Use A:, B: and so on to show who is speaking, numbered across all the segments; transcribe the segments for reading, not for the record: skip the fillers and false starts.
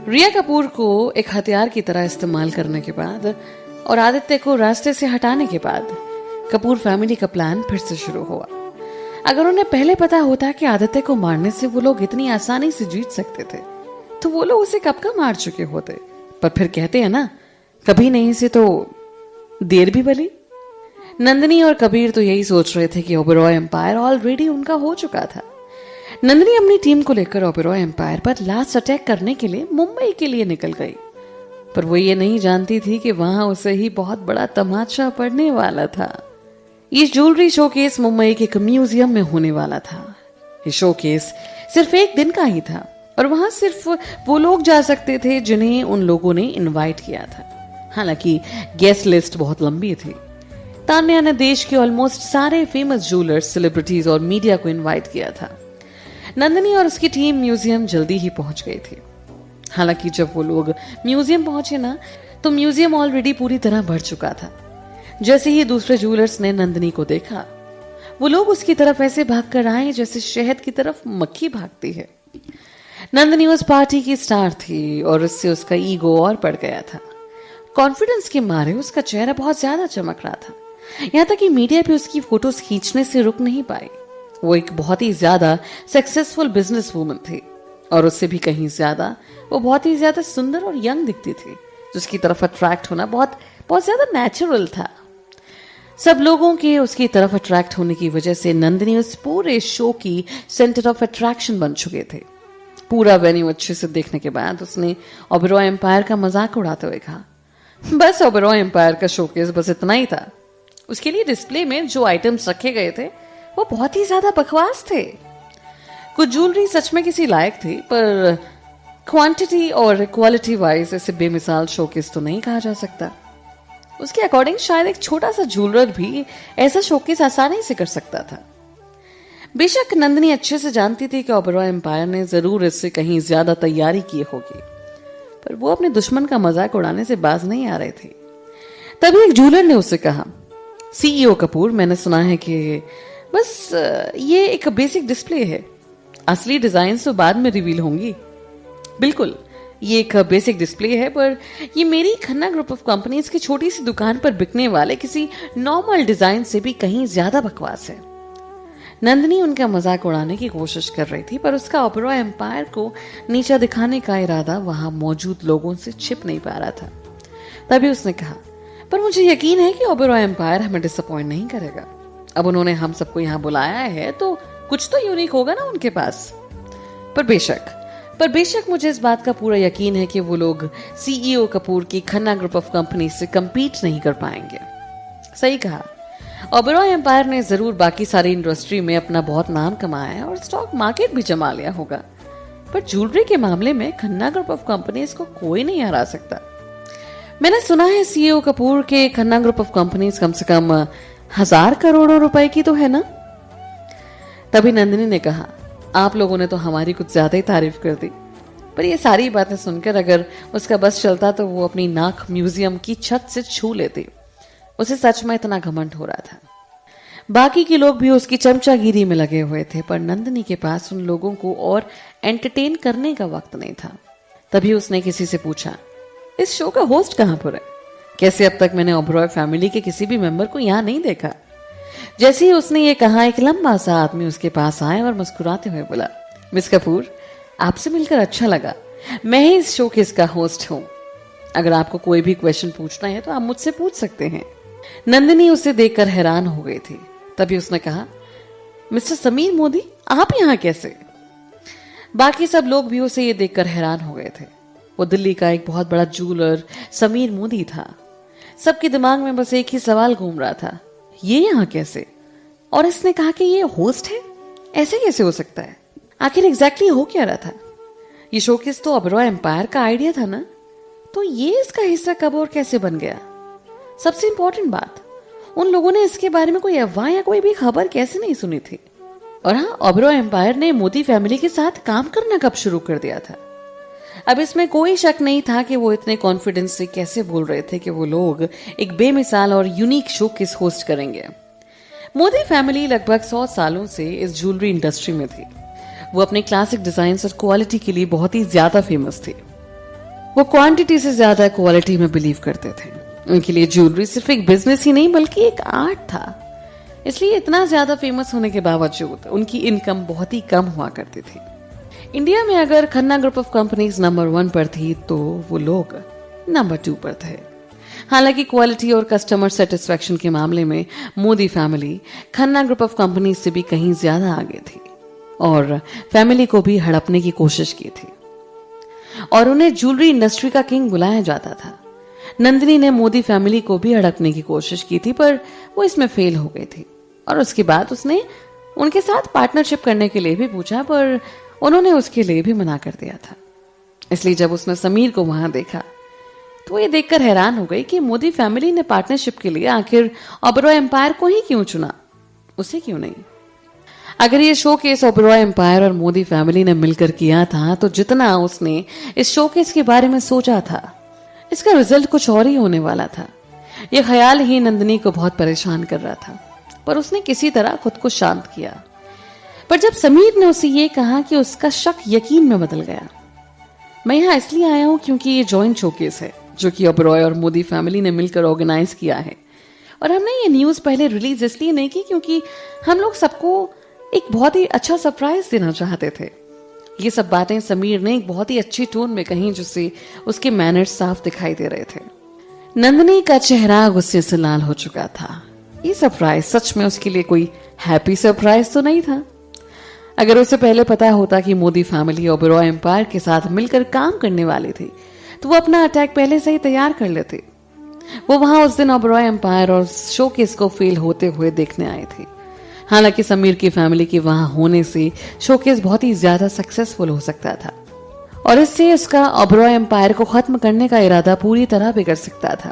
A: रिया कपूर को एक हथियार की तरह इस्तेमाल करने के बाद और आदित्य को रास्ते से हटाने के बाद कपूर फैमिली का प्लान फिर से शुरू हुआ। अगर उन्हें पहले पता होता कि आदित्य को मारने से वो लोग इतनी आसानी से जीत सकते थे तो वो लोग उसे कब का मार चुके होते। पर फिर कहते हैं ना, कभी नहीं से तो देर भी भली। नंदिनी और कबीर तो यही सोच रहे थे कि ओबेरॉय एम्पायर ऑलरेडी उनका हो चुका था। नंदिनी अपनी टीम को लेकर ओबेरॉय एम्पायर पर लास्ट अटैक करने के लिए मुंबई के लिए निकल गई, पर वो ये नहीं जानती थी कि वहां उसे ही बहुत बड़ा तमाचा पड़ने वाला था। ये ज्वेलरी शोकेस मुंबई के एक म्यूजियम में होने वाला था। ये शोकेस सिर्फ एक दिन का ही था और वहां सिर्फ वो लोग जा सकते थे जिन्हें उन लोगों ने इनवाइट किया था। हालांकि गेस्ट लिस्ट बहुत लंबी थी। तान्या ने देश के ऑलमोस्ट सारे फेमस ज्वेलर्स, सेलिब्रिटीज और मीडिया को इनवाइट किया था। नंदिनी और उसकी टीम म्यूजियम जल्दी ही पहुंच गई थी। हालांकि जब वो लोग म्यूजियम पहुंचे ना, तो म्यूजियम ऑलरेडी पूरी तरह भर चुका था। जैसे ही दूसरे ज्वेलर्स ने नंदिनी को देखा, वो लोग उसकी तरफ ऐसे भागकर आए जैसे शहद की तरफ मक्खी भागती है। नंदिनी उस पार्टी की स्टार थी और उससे उसका ईगो और बढ़ गया था। कॉन्फिडेंस के मारे उसका चेहरा बहुत ज्यादा चमक रहा था। यहां तक कि मीडिया भी उसकी फोटोज खींचने से रुक नहीं पाई। वो एक बहुत ही ज्यादा सक्सेसफुल बिजनेस वूमन थी और उससे भी कहीं ज्यादा वो बहुत ही ज्यादा सुंदर और यंग दिखती थी, जिसकी तरफ अट्रैक्ट होना बहुत बहुत ज्यादा नेचुरल था। सब लोगों के उसकी तरफ अट्रैक्ट होने की वजह से नंदिनी उस पूरे शो की सेंटर ऑफ अट्रैक्शन बन चुके थे। पूरा वेन्यू अच्छे से देखने के बाद उसने ओबेरॉय एम्पायर का मजाक उड़ाते हुए कहा, बस ओबेरॉय एम्पायर का शोकेस बस इतना ही था। उसके लिए डिस्प्ले में जो आइटम्स रखे गए थे वो बहुत ही ज्यादा बकवास थे। कुछ ज्वेलरी सच में किसी लायक थी, पर क्वांटिटी और क्वालिटी वाइज इसे बेमिसाल शोकेस तो नहीं कहा जा सकता। उसके अकॉर्डिंग शायद एक छोटा सा ज्वेलर भी ऐसा शोकेस आसानी से कर सकता था। बेशक नंदिनी अच्छे से जानती थी कि ओबेरॉय एम्पायर ने जरूर इससे कहीं ज्यादा तैयारी की होगी, पर वो अपने दुश्मन का मजाक उड़ाने से बाज नहीं आ रहे थे। तभी एक ज्वेलर ने उससे कहा, सीईओ कपूर, मैंने सुना है कि बस ये एक बेसिक डिस्प्ले है, असली डिजाइन तो बाद में रिवील होंगी। बिल्कुल, ये एक बेसिक डिस्प्ले है, पर ये मेरी खन्ना ग्रुप ऑफ कंपनीज की छोटी सी दुकान पर बिकने वाले किसी नॉर्मल डिजाइन से भी कहीं ज्यादा बकवास है। नंदिनी उनका मजाक उड़ाने की कोशिश कर रही थी, पर उसका ओबेरॉय एम्पायर को नीचा दिखाने का इरादा वहां मौजूद लोगों से छिप नहीं पा रहा था। तभी उसने कहा, पर मुझे यकीन है कि ओबेरॉय एम्पायर हमें डिसअपॉइंट नहीं करेगा। अब उन्होंने हम सबको यहाँ बुलाया है तो कुछ तो यूनिक होगा ना उनके पास। पर बेशक मुझे इस बात का पूरा यकीन है कि वो लोग सीईओ कपूर की खन्ना ग्रुप ऑफ कंपनी से कंपीट नहीं कर पाएंगे। सही कहा, ओबेरॉय एम्पायर ने जरूर बाकी सारी इंडस्ट्री में अपना बहुत नाम कमाया है और स्टॉक मार्केट भी जमा लिया होगा, पर ज्वेलरी के मामले में खन्ना ग्रुप ऑफ कंपनीज को कोई नहीं हरा सकता। मैंने सुना है सीईओ कपूर के Khanna group of companies come से कम 1000 करोड़ रुपए की तो है ना। तभी नंदिनी ने कहा, आप लोगों ने तो हमारी कुछ ज्यादा ही तारीफ कर दी। पर ये सारी बातें सुनकर अगर उसका बस चलता तो वो अपनी नाक म्यूजियम की छत से छू लेती। उसे सच में इतना घमंड हो रहा था। बाकी के लोग भी उसकी चमचागिरी में लगे हुए थे, पर नंदिनी के पास उन लोगों को और एंटरटेन करने का वक्त नहीं था। तभी उसने किसी से पूछा, इस शो का होस्ट कहां पर है? कैसे अब तक मैंने ओबेरॉय फैमिली के किसी भी मेंबर को यहां नहीं देखा। जैसे ही उसने ये कहा, एक लंबा सा आदमी उसके पास आया और मुस्कुराते हुए बोला, मिस कपूर, आपसे मिलकर अच्छा लगा। मैं ही इस शो के इसका होस्ट हूं। अगर आपको कोई भी क्वेश्चन पूछना है तो आप मुझसे पूछ सकते हैं। नंदिनी उसे देखकर हैरान हो गई थी। तभी उसने कहा, मिस्टर समीर मोदी, आप यहां कैसे? बाकी सब लोग भी उसे ये देखकर हैरान हो गए थे। वो दिल्ली का एक बहुत बड़ा ज्वेलर समीर मोदी था। सबके दिमाग में बस एक ही सवाल घूम रहा था, ये यहां कैसे? और इसने कहा कि ये होस्ट है, ऐसे कैसे हो सकता है? आखिर एग्जैक्टली हो क्या रहा था? ये शोकेस तो ओबेरॉय एम्पायर का आइडिया था ना, तो ये इसका हिस्सा कब और कैसे बन गया? सबसे इंपॉर्टेंट बात, उन लोगों ने इसके बारे में कोई अफवाह या कोई भी खबर कैसे नहीं सुनी थी? और हाँ, ओबेरॉय एम्पायर ने मोदी फैमिली के साथ काम करना कब शुरू कर दिया था? अब इसमें कोई शक नहीं था कि वो इतने कॉन्फिडेंस से कैसे बोल रहे थे कि वो लोग एक बेमिसाल और यूनिक शोकेस होस्ट करेंगे। मोदी फैमिली लगभग 100 सालों से इस ज्वेलरी इंडस्ट्री में थी। वो अपने क्लासिक डिजाइन और क्वालिटी के लिए बहुत ही ज्यादा फेमस थी। वो क्वांटिटी से ज्यादा क्वालिटी में बिलीव करते थे। उनके लिए ज्वेलरी सिर्फ एक बिजनेस ही नहीं बल्कि एक आर्ट था। इसलिए इतना ज्यादा फेमस होने के बावजूद उनकी इनकम बहुत ही कम हुआ करती थी। इंडिया में अगर Khanna group of companies number 1 पर थी तो वो लोग नंबर 2 पर थे। हालांकि क्वालिटी और कस्टमर सेटिस्फेक्शन के मामले में Modi family Khanna group of companies से भी कहीं ज्यादा आगे थी और फैमिली को भी हड़पने की कोशिश की थी और उन्हें ज्वेलरी इंडस्ट्री का किंग बुलाया जाता था। नंदिनी ने मोदी फैमिली को भी हड़पने की कोशिश की थी पर वो इसमें फेल हो गई थी और उसके बाद उसने उनके साथ पार्टनरशिप करने के लिए भी पूछा पर उन्होंने उसके लिए भी मना कर दिया था। इसलिए जब उसने समीर को वहां देखा तो ये देखकर हैरान हो गई कि मोदी फैमिली ने पार्टनरशिप के लिए आखिर ओबेरॉय एम्पायर को ही क्यों चुना, उसे क्यों नहीं। अगर ये शोकेस ओबेरॉय एम्पायर और मोदी फैमिली ने मिलकर किया था तो जितना उसने इस शोकेस के बारे में सोचा था इसका रिजल्ट कुछ और ही होने वाला था। यह ख्याल ही नंदिनी को बहुत परेशान कर रहा था पर उसने किसी तरह खुद को शांत किया। पर जब समीर ने उसे ये कहा कि उसका शक यकीन में बदल गया। मैं यहाँ इसलिए आया हूं क्योंकि ये जॉइंट शोकेस है जो कि ओबेरॉय और मोदी फैमिली ने मिलकर ऑर्गेनाइज किया है और हमने ये न्यूज पहले रिलीज इसलिए नहीं की क्योंकि हम लोग सबको एक बहुत ही अच्छा सरप्राइज देना चाहते थे। ये सब बातें समीर ने एक बहुत ही अच्छी टोन में कही जिससे उसके मैनर्स साफ दिखाई दे रहे थे। नंदिनी का चेहरा गुस्से से लाल हो चुका था। ये सरप्राइज सच में उसके लिए कोई हैप्पी सरप्राइज तो नहीं था। अगर उसे पहले पता होता कि मोदी फैमिली ओबेरॉय एम्पायर के साथ मिलकर काम करने वाली थी तो वो अपना अटैक पहले से ही तैयार कर लेते। वो वहां उस दिन ओबेरॉय एम्पायर और शोकेस को फेल होते हुए देखने आए थे। हालांकि समीर की फैमिली के वहां होने से शोकेस बहुत ही ज्यादा सक्सेसफुल हो सकता था और इससे उसका ओबेरॉय एम्पायर को खत्म करने का इरादा पूरी तरह बिगड़ सकता था।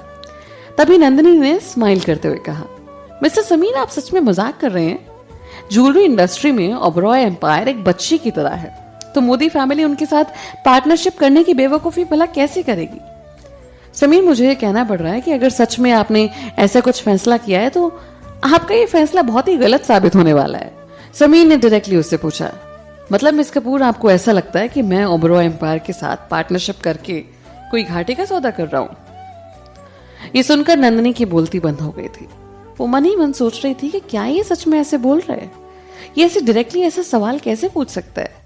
A: तभी नंदिनी ने स्माइल करते हुए कहा, मिस्टर समीर आप सच में मजाक कर रहे हैं? ज्वेलरी इंडस्ट्री में ओबेरॉय एम्पायर एक बच्ची की तरह है तो मोदी फैमिली उनके साथ पार्टनरशिप करने की बेवकूफी भला कैसे करेगी? समीर मुझे ये कहना पड़ रहा है कि अगर सच में आपने ऐसा कुछ फैसला किया है तो आपका ये फैसला बहुत ही गलत साबित होने वाला है। समीर ने डायरेक्टली उससे पूछा, मतलब मिस कपूर आपको ऐसा लगता है कि मैं ओबेरॉय एम्पायर के साथ पार्टनरशिप करके कोई घाटे का सौदा कर रहा हूं? ये सुनकर नंदिनी की बोलती बंद हो गई थी। वो मन ही मन सोच रही थी कि क्या ये सच में ऐसे बोल रहे हैं? ये ऐसे डायरेक्टली ऐसा सवाल कैसे पूछ सकता है?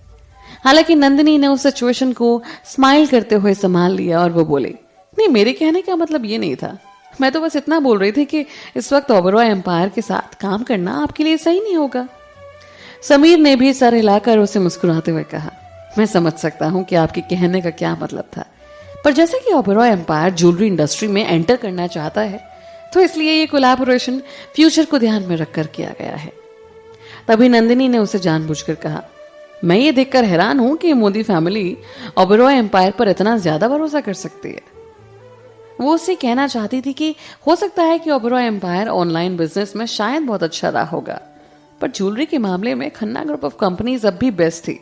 A: हालांकि नंदिनी ने उस सिचुएशन को स्माइल करते हुए संभाल लिया और वो बोले, नहीं मेरे कहने का मतलब ये नहीं था। मैं तो बस इतना बोल रही थी कि इस वक्त ओबेरॉय एम्पायर के साथ काम करना आपके लिए सही नहीं होगा। समीर ने भी सर हिलाकर उसे मुस्कुराते हुए कहा, मैं समझ सकता हूं कि आपके कहने का क्या मतलब था पर जैसे कि ओबेरॉय एम्पायर ज्वेलरी इंडस्ट्री में एंटर करना चाहता है तो इसलिए ये कोलैबोरेशन फ्यूचर को ध्यान में रखकर किया गया है। तभी नंदिनी ने उसे जानबूझकर कहा, मैं ये देखकर हैरान हूं कि मोदी फैमिली ओबेरॉय एम्पायर पर इतना ज्यादा भरोसा कर सकती है। वो उससे कहना चाहती थी कि हो सकता है कि ओबेरॉय एम्पायर ऑनलाइन बिजनेस में शायद बहुत अच्छा रहा होगा पर ज्वेलरी के मामले में खन्ना ग्रुप ऑफ कंपनीज अब भी बेस्ट थी।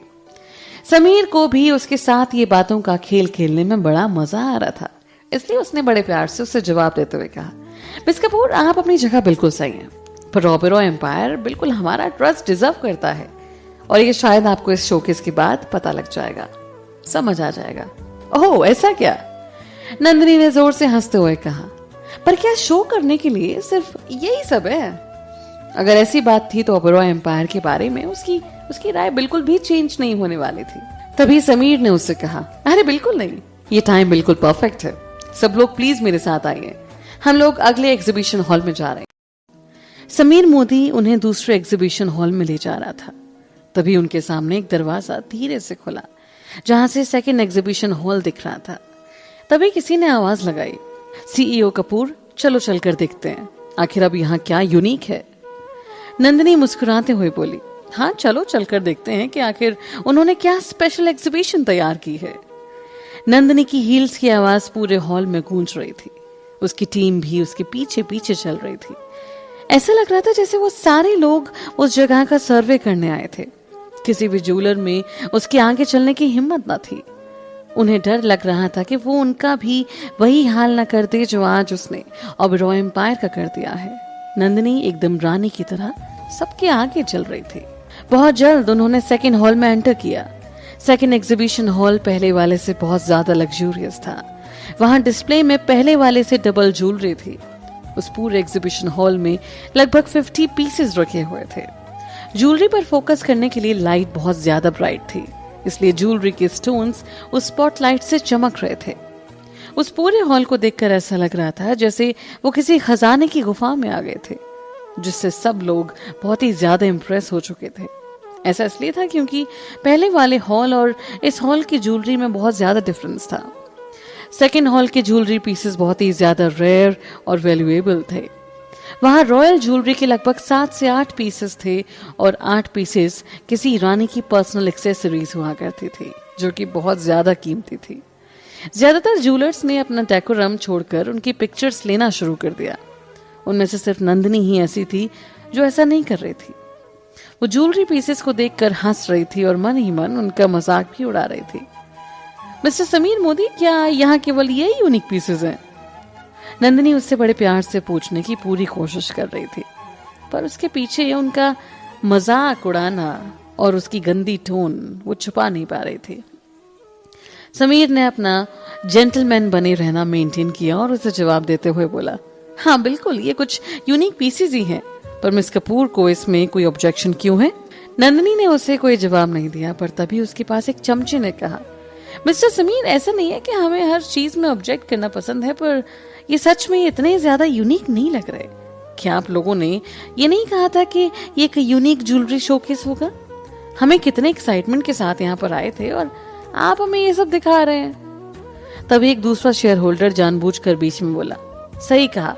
A: समीर को भी उसके साथ ये बातों का खेल खेलने में बड़ा मजा आ रहा था इसलिए उसने बड़े प्यार से उसे जवाब देते हुए कहा, मिस कपूर आप अपनी जगह बिल्कुल सही हैं पर ओबेरॉय एम्पायर बिल्कुल हमारा ट्रस्ट डिजर्व करता है और ये शायद आपको इस शोकेस के बाद पता लग जाएगा, समझ आ जाएगा। ओह ऐसा क्या? नंदिनी ने जोर से हंसते हुए कहा, पर क्या शो करने के लिए सिर्फ यही सब है? अगर ऐसी बात थी तो ओबेरॉय एम्पायर के बारे में उसकी राय बिल्कुल भी चेंज नहीं होने वाली थी। तभी समीर ने उससे कहा, अरे बिल्कुल नहीं, ये टाइम बिल्कुल परफेक्ट है। सब लोग प्लीज मेरे साथ आइए, हम लोग अगले एग्जीबिशन हॉल में जा रहे हैं। समीर मोदी उन्हें दूसरे एग्जीबिशन हॉल में ले जा रहा था। तभी उनके सामने एक दरवाजा धीरे से खुला जहां से सेकंड एग्जीबिशन हॉल दिख रहा था। तभी किसी ने आवाज लगाई, सीईओ कपूर चलो चलकर देखते हैं, आखिर अब यहाँ क्या यूनिक है। नंदिनी मुस्कुराते हुए बोली, हाँ चलो चलकर देखते हैं कि आखिर उन्होंने क्या स्पेशल एग्जीबिशन तैयार की है। नंदिनी की हील्स की आवाज पूरे हॉल में गूंज रही थी। उसकी टीम भी उसके पीछे पीछे चल रही थी। ऐसा लग रहा था जैसे वो सारे लोग उस जगह का सर्वे करने आए थे। किसी भी ज्वेलर में उसके आगे चलने की हिम्मत न थी। उन्हें डर लग रहा था कि वो उनका भी वही हाल न कर दे जो आज उसने ओबेरॉय एम्पायर का कर दिया है। नंदिनी एकदम रानी की तरह सबके आगे चल रही थी। बहुत जल्द उन्होंने सेकंड हॉल में एंटर किया। सेकंड एग्जीबिशन हॉल पहले वाले से बहुत ज्यादा लग्जूरियस था। वहां डिस्प्ले में पहले वाले से डबल ज्वेलरी थी। उस पूरे एग्जीबिशन हॉल में लगभग 50 पीसेस रखे हुए थे। ज्वेलरी पर फोकस करने के लिए लाइट बहुत ज्यादा ब्राइट थी, इसलिए ज्वेलरी के स्टोन्स उस स्पॉटलाइट से चमक रहे थे। उस पूरे हॉल को देखकर ऐसा लग रहा था जैसे वो किसी खजाने की गुफा में आ गए थे, जिससे सब लोग बहुत ही ज्यादा इंप्रेस हो चुके थे। ऐसा इसलिए था क्योंकि पहले वाले हॉल और इस हॉल की ज्वेलरी में बहुत ज्यादा डिफरेंस था। सेकेंड हॉल के ज्वेलरी पीसेस बहुत ही ज्यादा रेयर और वैल्यूएबल थे। वहां रॉयल ज्वेलरी के लगभग 7 से 8 पीसेस थे और 8 पीसेस किसी रानी की पर्सनल एक्सेसरीज हुआ करती थी, जो कि बहुत ज्यादा कीमती थी। ज्यादातर ज्वेलर्स ने अपना डेकोरम छोड़कर उनकी पिक्चर्स लेना शुरू कर दिया। उनमें से सिर्फ नंदिनी ही ऐसी थी जो ऐसा नहीं कर रही थी। वो ज्वेलरी पीसेस को देखकर हंस रही थी और मन ही मन उनका मजाक भी उड़ा रही थी। मिस्टर समीर मोदी, क्या यहाँ केवल यही यूनिक पीसेस हैं? नंदिनी उससे बड़े प्यार से पूछने की पूरी कोशिश कर रही थी, पर उसके पीछे उनका मजाक उड़ाना और उसकी गंदी टोन वो छुपा नहीं पा रही थी। समीर ने अपना जेंटलमैन बने रहना मेंटेन किया और उसे जवाब देते हुए बोला, हाँ बिल्कुल, ये कुछ यूनिक पीसेस ही हैं, पर मिस कपूर को इसमें कोई ऑब्जेक्शन क्यों है? नंदिनी ने उसे कोई जवाब नहीं दिया, पर तभी उसके पास एक चमचे ने कहा, मिस्टर समीर, ऐसा नहीं है कि हमें हर चीज में ऑब्जेक्ट करना पसंद है, पर ये सच में इतने ज्यादा यूनिक नहीं लग रहे। क्या आप लोगों ने ये नहीं कहा था कि ये एक यूनिक ज्वेलरी शोकेस होगा? हमें कितने एक्साइटमेंट के साथ यहाँ पर आए थे और आप हमें ये सब दिखा रहे हैं। तभी एक दूसरा शेयर होल्डर जानबूझकर बीच में बोला, सही कहा,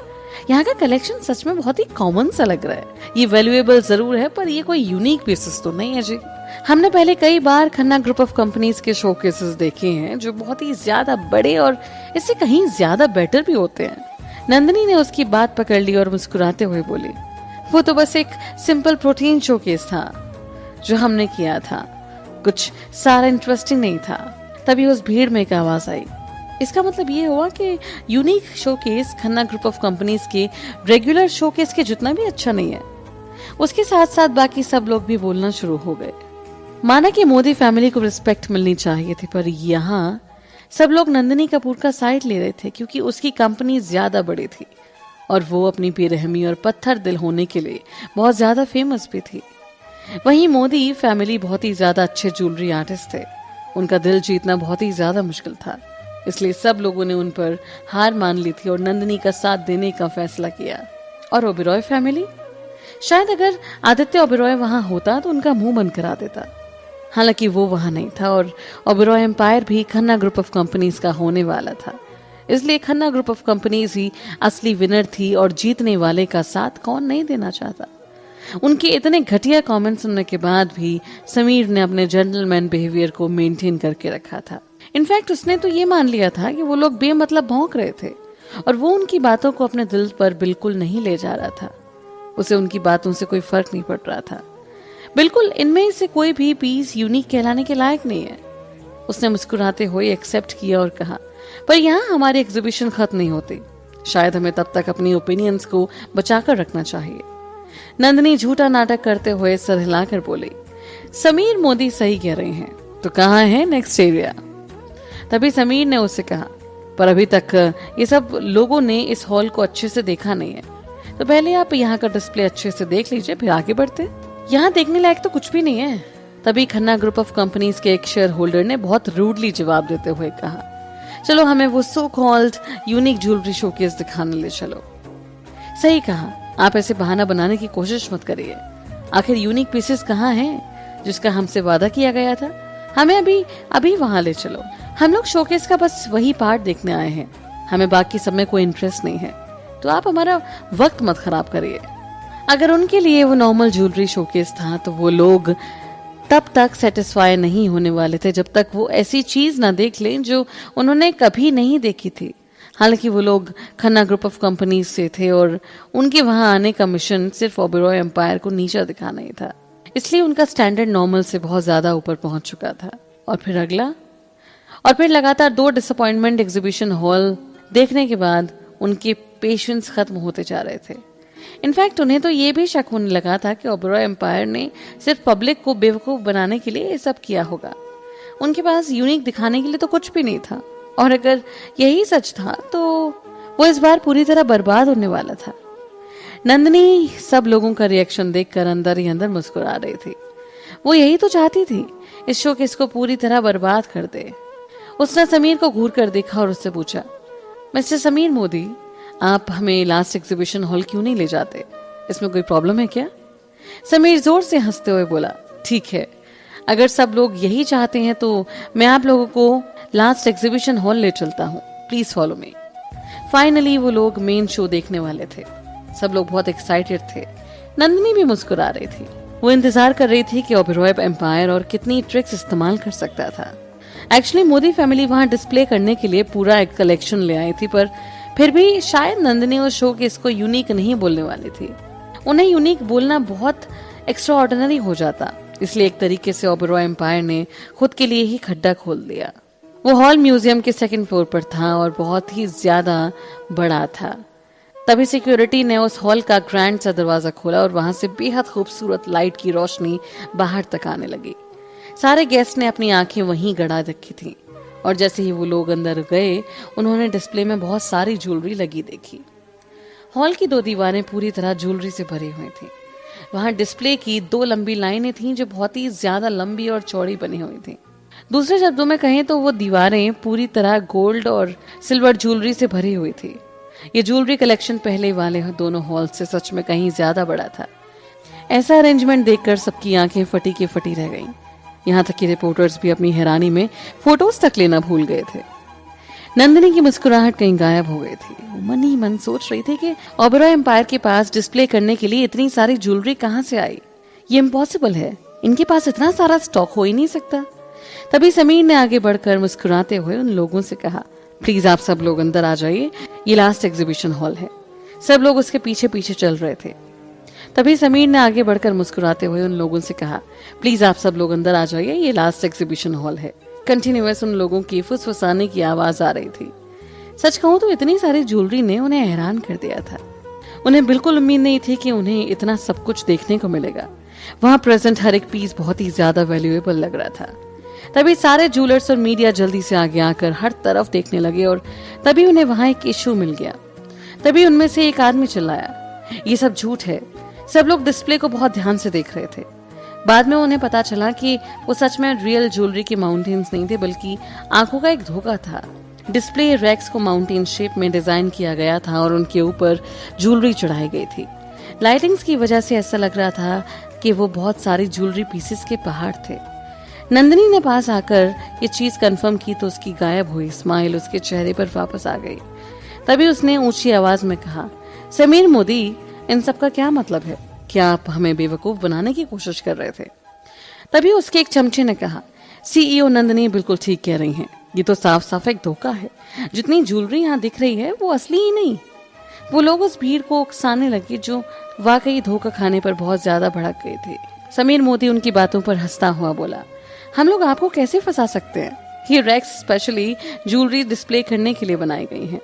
A: यहाँ का कलेक्शन सच में बहुत ही कॉमन सा लग रहा है। ये वैल्यूएबल जरूर है, पर ये कोई यूनिक पीसेस तो नहीं है जी। हमने पहले कई बार खन्ना ग्रुप ऑफ कंपनीज के शोकेसेस देखे हैं जो बहुत ही ज्यादा बड़े और इससे कहीं ज्यादा बेटर भी होते हैं। नंदिनी ने उसकी बात पकड़ ली और मुस्कुराते हुए बोली, वो तो बस एक सिंपल प्रोटीन शोकेस था जो हमने किया था, कुछ सारा इंटरेस्टिंग नहीं था। तभी उस भीड़ में एक आवाज आई, इसका मतलब ये हुआ कि unique showcase Khanna group of companies के रेगुलर शोकेस के जितना भी अच्छा नहीं है। उसके साथ साथ बाकी सब लोग भी बोलना शुरू हो गए। माना कि मोदी फैमिली को रिस्पेक्ट मिलनी चाहिए थी, पर यहाँ सब लोग नंदिनी कपूर का साइड ले रहे थे क्योंकि उसकी कंपनी ज्यादा बड़ी थी और वो अपनी बेरहमी और पत्थर दिल होने के लिए बहुत ज्यादा फेमस भी थी। वहीं मोदी फैमिली बहुत ही ज्यादा अच्छे ज्वेलरी आर्टिस्ट थे। उनका दिल जीतना बहुत ही ज्यादा मुश्किल था, इसलिए सब लोगों ने उन पर हार मान ली थी और नंदिनी का साथ देने का फैसला किया। और ओबेरॉय फैमिली, शायद अगर आदित्य ओबेरॉय वहां होता तो उनका मुंह बंद करा देता। हालांकि वो वहां नहीं था और ओबेरॉय एम्पायर भी खन्ना ग्रुप ऑफ कंपनीज का होने वाला था, इसलिए खन्ना ग्रुप ऑफ कंपनीज ही असली विनर थी और जीतने वाले का साथ कौन नहीं देना चाहता। उनके इतने घटिया कमेंट सुनने के बाद भी समीर ने अपने जेंटलमैन बिहेवियर को मेंटेन करके रखा था। इनफैक्ट उसने तो ये मान लिया था कि वो लोग बेमतलब भौंक रहे थे और वो उनकी बातों को अपने दिल पर बिल्कुल नहीं ले जा रहा था। उसे उनकी बातों से कोई फर्क नहीं पड़ रहा था। बिल्कुल इनमें से कोई भी पीस यूनिक कहलाने के लायक नहीं है। उसने मुस्कुराते हुए एक्सेप्ट किया और कहा, पर यहाँ हमारी एग्जीबिशन खत्म नहीं होती, शायद हमें तब तक अपनी ओपिनियंस को बचाकर रखना चाहिए। नंदिनी झूठा नाटक करते हुए सर हिलाकर बोली, समीर मोदी सही कह रहे हैं, तो कहाँ है नेक्स्ट एरिया? तभी समीर ने उससे कहा, पर अभी तक ये सब लोगों ने इस हॉल को अच्छे से देखा नहीं है, तो पहले आप यहाँ का डिस्प्ले अच्छे से देख लीजिए, फिर आगे बढ़ते। यहाँ देखने लायक तो कुछ भी नहीं है। तभी खन्ना ग्रुप ऑफ कंपनीज के एक शेयर होल्डर ने बहुत रूडली जवाब देते हुए कहा, चलो हमें वो so called unique jewellery showcase दिखाने ले चलो। सही कहा, आप ऐसे बहाना बनाने की कोशिश मत करिए। आखिर यूनिक पीसेस कहाँ हैं जिसका हमसे वादा किया गया था? हमें अभी वहां ले चलो। हम लोग शोकेस का बस वही पार्ट देखने आए हैं, हमें बाकी सब में कोई इंटरेस्ट नहीं है, तो आप हमारा वक्त मत खराब करिए। अगर उनके लिए वो नॉर्मल ज्वेलरी शोकेस था तो वो लोग तब तक सेटिस्फाई नहीं होने वाले थे जब तक वो ऐसी चीज ना देख लें जो उन्होंने कभी नहीं देखी थी। हालांकि वो लोग खन्ना ग्रुप ऑफ कंपनीज से थे और उनके वहां आने का मिशन सिर्फ ओबेरॉय एम्पायर को नीचा दिखाना ही था, इसलिए उनका स्टैंडर्ड नॉर्मल से बहुत ज्यादा ऊपर पहुंच चुका था। और फिर लगातार 2 डिसअपॉइंटमेंट एग्जीबिशन हॉल देखने के बाद उनके पेशेंस खत्म होते जा रहे थे। इनफैक्ट उन्हें तो ये भी शक होने लगा था कि ओबेरॉय एम्पायर ने सिर्फ पब्लिक को बेवकूफ बनाने के लिए ये सब किया होगा। उनके पास यूनिक दिखाने के लिए तो कुछ भी नहीं था, और अगर यही सच था तो वो इस बार पूरी तरह बर्बाद होने वाला था। नंदिनी सब लोगों का रिएक्शन देखकर अंदर ही अंदर मुस्कुरा रही थी। वो यही तो चाहती थी, इस शो केस को पूरी तरह बर्बाद कर दे। उसने समीर को घूर कर देखा और उससे पूछा, मिस्टर समीर मोदी, आप हमें लास्ट एग्जीबिशन हॉल क्यों नहीं ले जाते? इसमें कोई प्रॉब्लम है क्या? समीर जोर से हंसते हुए बोला, ठीक है, अगर सब लोग यही चाहते हैं तो मैं आप लोगों को लास्ट एग्जीबिशन हॉल ले चलता हूँ, प्लीज फॉलो मी। फाइनली वो लोग मेन शो देखने वाले थे। सब लोग बहुत एक्साइटेड थे। नंदिनी भी मुस्कुरा रही थी। वो इंतजार कर रही थी कि ओबेरॉय एम्पायर और कितनी ट्रिक्स इस्तेमाल कर सकता था। एक्चुअली मोदी फैमिली वहां डिस्प्ले करने के लिए पूरा एक कलेक्शन ले आई थी, पर फिर भी शायद नंदिनी उस शो के इसको यूनिक नहीं बोलने वाली थी। उन्हें यूनिक बोलना बहुत एक्स्ट्रा ऑर्डिनरी हो जाता, इसलिए एक तरीके से ओबेरॉय एम्पायर ने खुद के लिए ही खड्डा खोल दिया। वो हॉल म्यूजियम के सेकंड फ्लोर पर था और बहुत ही ज्यादा बड़ा था। तभी सिक्योरिटी ने उस हॉल का ग्रैंड सा दरवाजा खोला और वहां से बेहद खूबसूरत लाइट की रोशनी बाहर तक आने लगी। सारे गेस्ट ने अपनी आंखें वहीं गड़ा रखी थी, और जैसे ही वो लोग अंदर गए उन्होंने डिस्प्ले में बहुत सारी ज्वेलरी लगी देखी। हॉल की 2 दीवारें पूरी तरह ज्वेलरी से भरी हुई थी। वहां डिस्प्ले की 2 लंबी लाइनें थीं जो बहुत ही ज्यादा लंबी और चौड़ी बनी हुई थी। दूसरे शब्दों में कहें तो वो दीवारें पूरी तरह गोल्ड और सिल्वर ज्वेलरी से भरी हुई थी। ये ज्वेलरी कलेक्शन पहले वाले दोनों हॉल से सच में कहीं ज्यादा बड़ा था। ऐसा अरेंजमेंट देखकर सबकी आंखें फटी की फटी रह गईं। यहाँ तक कि रिपोर्टर्स भी अपनी हैरानी में फोटोज तक लेना भूल गए थे। नंदिनी की मुस्कुराहट कहीं गायब हो गई थी। वो मन ही मन सोच रही थी कि ओबेरॉय एम्पायर के पास डिस्प्ले करने के लिए इतनी सारी ज्वेलरी कहाँ से आई? ये इम्पॉसिबल है, इनके पास इतना सारा स्टॉक हो ही नहीं सकता। तभी समीर ने आगे बढ़कर मुस्कुराते हुए उन लोगों से कहा, प्लीज आप सब लोग अंदर आ जाइए, ये लास्ट एग्जीबिशन हॉल है। सब लोग उसके पीछे पीछे चल रहे थे। तभी समीर ने आगे बढ़कर मुस्कुराते हुए उन लोगों से कहा, प्लीज आप सब लोग अंदर आ जाइए, ये लास्ट एग्जीबिशन हॉल है। कंटिन्यूअस उन लोगों की फुसफुसाने की आवाज आ रही थी। सच कहूं तो इतनी सारी ज्वेलरी ने उन्हें हैरान कर दिया था। उन्हें बिल्कुल उम्मीद नहीं थी कि उन्हें इतना सब कुछ देखने को मिलेगा। वहां प्रेजेंट हर एक पीस बहुत ही ज्यादा वैल्यूएबल लग रहा था। तभी सारे ज्वेलर्स और मीडिया जल्दी से आगे आकर हर तरफ देखने लगे, और तभी उन्हें वहां एक इशू मिल गया। तभी उनमें से एक आदमी चिल्लाया, ये सब झूठ है। सब लोग डिस्प्ले को बहुत ध्यान से देख रहे थे। बाद में उन्हें पता चला कि वो सच में रियल ज्वेलरी के माउंटेन्स नहीं थे, बल्कि आंखों का एक धोखा था। डिस्प्ले रैक्स को माउंटेन शेप में डिजाइन किया गया था और उनके ऊपर ज्वेलरी चढ़ाई गई थी। लाइटिंग्स की वजह से ऐसा लग रहा था कि वो बहुत सारी ज्वेलरी पीसेस के पहाड़ थे। नंदिनी ने पास आकर ये चीज कंफर्म की तो उसकी गायब हुई स्माइल उसके चेहरे पर वापस आ गई। तभी उसने ऊंची आवाज में कहा, समीर मोदी, इन सब का क्या मतलब है? क्या आप हमें बेवकूफ बनाने की कोशिश कर रहे थे? तभी उसके एक चमचे ने कहा, सीईओ नंदिनी बिल्कुल ठीक कह रही हैं। ये तो साफ साफ एक धोखा है। जितनी ज्वेलरी यहाँ दिख रही है वो असली ही नहीं। वो लोग उस भीड़ को उकसाने लगे जो वाकई धोखा खाने पर बहुत ज्यादा भड़क गई थी। समीर मोदी उनकी बातों पर हंसता हुआ बोला, हम लोग आपको कैसे फंसा सकते हैं? ये रैक्स स्पेशली ज्वेलरी डिस्प्ले करने के लिए बनाई गई हैं।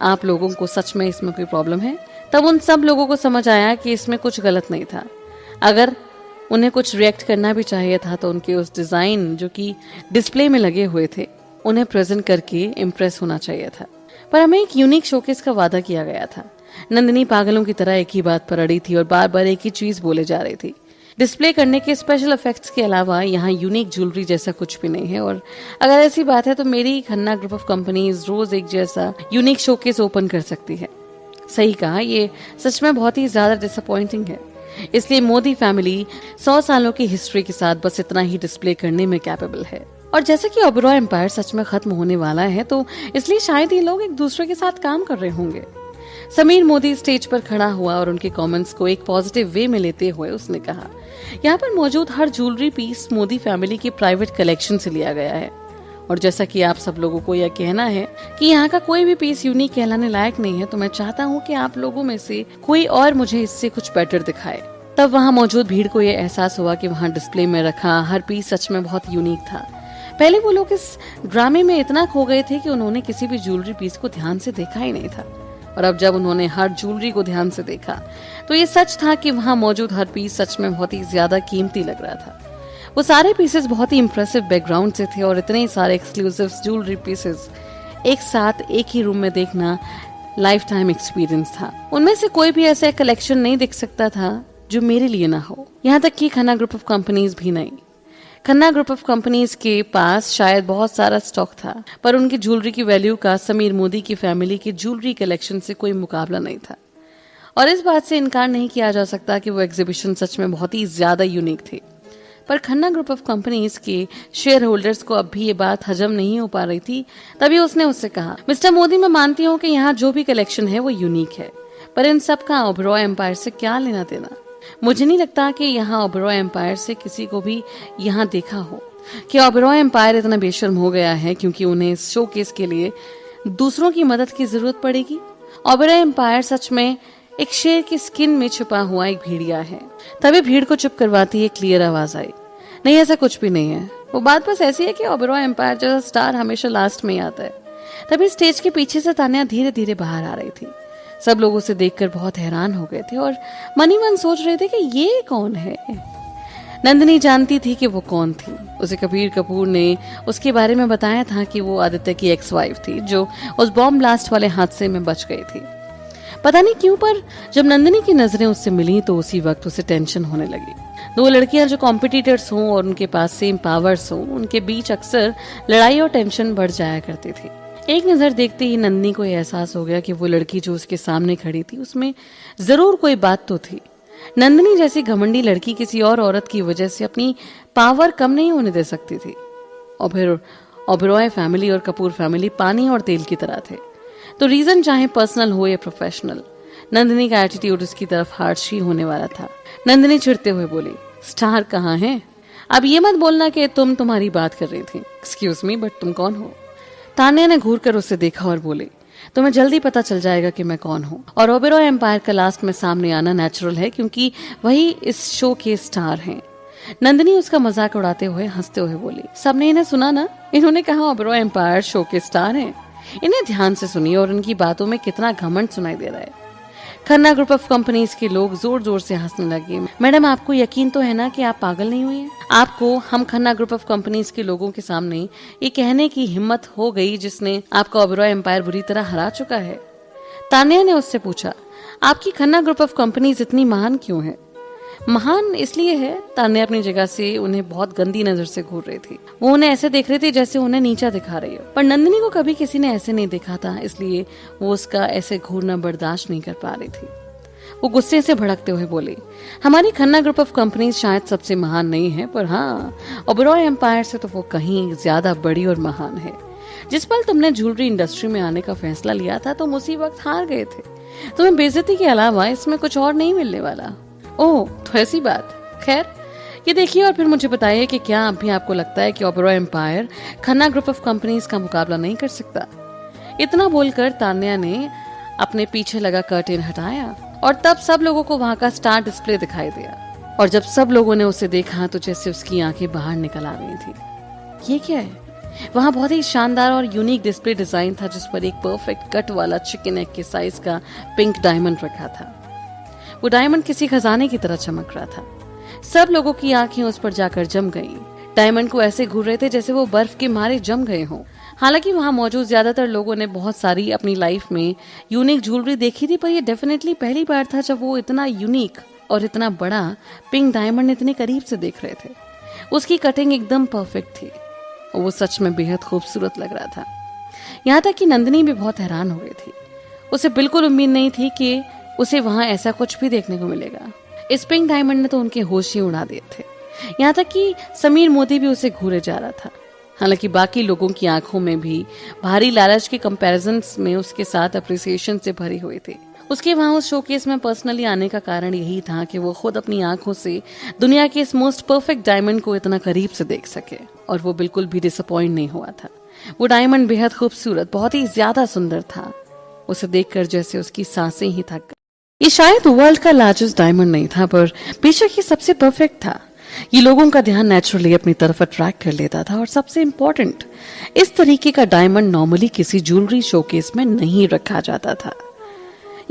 A: आप लोगों को सच में इसमें कोई प्रॉब्लम है? तब उन सब लोगों को समझ आया कि इसमें कुछ गलत नहीं था। अगर उन्हें कुछ रिएक्ट करना भी चाहिए था तो उनके उस डिजाइन जो कि डिस्प्ले में लगे हुए थे उन्हें प्रेजेंट करके इम्प्रेस होना चाहिए था। पर हमें एक यूनिक शोकेस का वादा किया गया था। नंदिनी पागलों की तरह एक ही बात पर अड़ी थी और बार बार एक ही चीज बोले जा रही थी। डिस्प्ले करने के स्पेशल इफेक्ट्स के अलावा यहाँ यूनिक ज्वेलरी जैसा कुछ भी नहीं है, और अगर ऐसी बात है तो मेरी खन्ना ग्रुप ऑफ कंपनीज रोज एक जैसा यूनिक शोकेस ओपन कर सकती है। सही कहा, ये सच में बहुत ही ज्यादा डिसअपॉइंटिंग है। इसलिए मोदी फैमिली 100 सालों की हिस्ट्री के साथ बस इतना ही डिस्प्ले करने में कैपेबल है। और जैसे कि ओबेरॉय एम्पायर सच में खत्म होने वाला है तो इसलिए शायद ये लोग एक दूसरे के साथ काम कर रहे होंगे। समीर मोदी स्टेज पर खड़ा हुआ और उनके कमेंट्स को एक पॉजिटिव वे में लेते हुए उसने कहा, यहाँ पर मौजूद हर ज्वेलरी पीस मोदी फैमिली की प्राइवेट कलेक्शन से लिया गया है, और जैसा कि आप सब लोगों को यह कहना है कि यहाँ का कोई भी पीस यूनिक कहलाने लायक नहीं है, तो मैं चाहता हूँ कि आप लोगों में से कोई और मुझे इससे कुछ बेटर दिखाए। तब वहाँ मौजूद भीड़ को यह एहसास हुआ कि वहाँ डिस्प्ले में रखा हर पीस सच में बहुत यूनिक था। पहले वो लोग इस ड्रामे में इतना खो गए थे कि उन्होंने किसी भी ज्वेलरी पीस को ध्यान से देखा ही नहीं था, और अब जब उन्होंने हर ज्वेलरी को ध्यान से देखा तो ये सच था कि वहाँ मौजूद हर पीस सच में बहुत ही ज्यादा कीमती लग रहा था। वो सारे पीसेस बहुत ही इंप्रेसिव बैकग्राउंड से थे और इतने सारे एक्सक्लूसिव ज्वेलरी पीसेस एक साथ एक ही रूम में देखना लाइफ टाइम एक्सपीरियंस था। उनमें से कोई भी ऐसा कलेक्शन नहीं दिख सकता था जो मेरे लिए ना हो, यहाँ तक कि खन्ना ग्रुप ऑफ कंपनीज भी नहीं। खन्ना ग्रुप ऑफ कंपनीज के पास शायद बहुत सारा स्टॉक था, पर उनकी ज्वेलरी की वैल्यू का समीर मोदी की फैमिली की ज्वेलरी कलेक्शन से कोई मुकाबला नहीं था। और इस बात से इनकार नहीं किया जा सकता कि वो एग्जीबिशन सच में बहुत ही ज्यादा यूनिक थी। पर खन्ना ग्रुप ऑफ कंपनीज के शेयर होल्डर्स को अब भी ये बात हजम नहीं हो पा रही थी। तभी उसने उससे कहा, मिस्टर मोदी, मैं मानती हूँ कि यहाँ जो भी कलेक्शन है वो यूनिक है, पर इन सब का ओबेरॉय एम्पायर से क्या लेना देना। मुझे नहीं लगता कि यहाँ ओबेरॉय एम्पायर से किसी को भी यहाँ देखा हो कि ओबेरॉय एम्पायर इतना बेशर्म हो गया है क्योंकि उन्हें इस शोकेस के लिए दूसरों की मदद की जरूरत पड़ेगी। ओबेरॉय एम्पायर सच में एक शेर की स्किन में छुपा हुआ एक भेड़िया है। तभी भीड़ को चुप करवाती एक क्लियर आवाज आई, नहीं ऐसा कुछ भी नहीं है। वो बात बस ऐसी है कि ओबेरॉय एम्पायर जैसा स्टार हमेशा लास्ट में ही आता है। तभी स्टेज के पीछे से तान्या धीरे धीरे बाहर आ रही थी। सब लोग उसे देखकर बहुत हैरान हो गए थे और मन ही मन सोच रहे थे कि ये कौन है। नंदिनी जानती थी कि वो कौन थी। उसे कबीर कपूर ने उसके बारे में बताया था कि वो आदित्य की एक्स वाइफ थी जो उस बॉम्ब ब्लास्ट वाले हादसे में बच गई थी। पता नहीं क्यों, पर जब नंदिनी की नजरें उससे मिली तो उसी वक्त उसे टेंशन होने लगी। दो लड़कियां जो कॉम्पिटिटर्स हों और उनके पास सेम पावर्स हों, उनके बीच अक्सर लड़ाई और टेंशन बढ़ जाया करती थी। एक नजर देखते ही नंदिनी को यह एहसास हो गया कि वो लड़की जो उसके सामने खड़ी थी उसमें जरूर कोई बात तो थी। नंदिनी जैसी घमंडी लड़की किसी और औरत की वजह से अपनी पावर कम नहीं होने दे सकती थी। और फिर ओबेरॉय फैमिली और कपूर फैमिली पानी और तेल की तरह थे, तो रीजन चाहे पर्सनल हो या प्रोफेशनल, नंदिनी का एटीट्यूड उसकी तरफ हार्श ही होने वाला था। नंदिनी चिढ़ते हुए बोली, स्टार कहाँ है? अब ये मत बोलना कि तुम्हारी बात कर रही थी। एक्सक्यूज मी, बट तुम कौन हो? तान्या ने घूर कर उसे देखा और बोली, तुम्हें जल्दी पता चल जाएगा कि मैं कौन हूँ। और ओबेरॉय एम्पायर का लास्ट में सामने आना नेचुरल है क्योंकि वही इस शो के स्टार हैं। नंदिनी उसका मजाक उड़ाते हुए हंसते हुए बोली, सबने इन्हें सुना ना? इन्होंने कहा ओबेरॉय एम्पायर शो के स्टार हैं। इन्हें ध्यान से सुनिए और इनकी बातों में कितना घमंड सुनाई दे रहा है। खन्ना ग्रुप ऑफ कंपनीज के लोग जोर जोर से हंसने लगे। मैडम, आपको यकीन तो है ना कि आप पागल नहीं हुए? आपको हम खन्ना ग्रुप ऑफ कंपनीज के लोगों के सामने ये कहने की हिम्मत हो गई जिसने आपका ओबेरॉय एम्पायर बुरी तरह हरा चुका है? तान्या ने उससे पूछा, आपकी खन्ना ग्रुप ऑफ कंपनीज इतनी महान क्यों है? महान इसलिए है, तान्या अपनी जगह से उन्हें बहुत गंदी नजर से घूर रही थी। वो उन्हें ऐसे देख रही थी जैसे उन्हें नीचा दिखा रही हो। पर नंदिनी को कभी किसी ने ऐसे नहीं देखा था, इसलिए वो उसका ऐसे घूरना बर्दाश्त नहीं कर पा रही थी। वो गुस्से से भड़कते हुए बोली, हमारी खन्ना ग्रुप ऑफ कंपनीज शायद सबसे महान नहीं है, पर हाँ, ओबेरॉय एम्पायर से तो वो कहीं ज्यादा बड़ी और महान है। जिस पल तुमने ज्वेलरी इंडस्ट्री में आने का फैसला लिया था तुम उसी वक्त हार गए थे। तुम्हें बेइज्जती के अलावा इसमें कुछ और नहीं मिलने वाला। ओह, तो ऐसी बात। खैर, ये देखिए और फिर मुझे बताइए कि क्या अभी आपको लगता है कि Oberoi empire Khanna group of companies का मुकाबला नहीं कर सकता? इतना बोलकर तान्या ने अपने पीछे लगा कर्टेन हटाया और तब सब लोगों को वहां का स्टार डिस्प्ले दिखाई दिया। और जब सब लोगों ने उसे देखा तो जैसे उसकी आंखें बाहर निकल आ गई थी। ये क्या है? वहां बहुत ही शानदार और यूनिक डिस्प्ले डिजाइन था जिस पर एक परफेक्ट कट वाला चिकन एग के साइज का पिंक डायमंड रखा था। वो डायमंड किसी खजाने की तरह चमक रहा था। सब लोगों की आंखें उस पर जाकर जम गईं। डायमंड को ऐसे घूर रहे थे जैसे वो बर्फ के मारे जम गए हों। हालांकि वहां मौजूद ज्यादातर लोगों ने बहुत सारी अपनी लाइफ में यूनिक ज्वेलरी देखी थी, पर ये डेफिनेटली पहली बार था जब वो इतना यूनिक और इतना बड़ा पिंक डायमंड इतने करीब से देख रहे थे। उसकी कटिंग एकदम परफेक्ट थी और वो सच में बेहद खूबसूरत लग रहा था। यहाँ तक कि नंदिनी भी बहुत हैरान हो गई थी। उसे बिल्कुल उम्मीद नहीं थी कि उसे वहां ऐसा कुछ भी देखने को मिलेगा। इस पिंक डायमंड ने तो उनके होश ही उड़ा दिए थे। यहाँ तक कि समीर मोदी भी उसे घूरे जा रहा था। हालांकि बाकी लोगों की आंखों में भी भारी लालच के कंपैरिजन्स में उसके साथ अप्रिसिएशन से भरी हुई थी। उसके वहां उस शोकेस में पर्सनली आने का कारण यही था कि वो खुद अपनी आंखों से दुनिया के इस मोस्ट परफेक्ट डायमंड को इतना करीब से देख सके। और वो बिल्कुल भी डिसअपॉइंट नहीं हुआ था। वो डायमंड बेहद खूबसूरत, बहुत ही ज्यादा सुंदर था। उसे देखकर जैसे उसकी सांसें ही थक गई। ये शायद वर्ल्ड का लार्जेस्ट डायमंड नहीं था, पर बेशक ये सबसे परफेक्ट था। ये लोगों का ध्यान नेचुरली अपनी तरफ अट्रैक्ट कर लेता था। और सबसे इम्पोर्टेंट, इस तरीके का डायमंड नॉर्मली किसी ज्वेलरी शोकेस में नहीं रखा जाता था।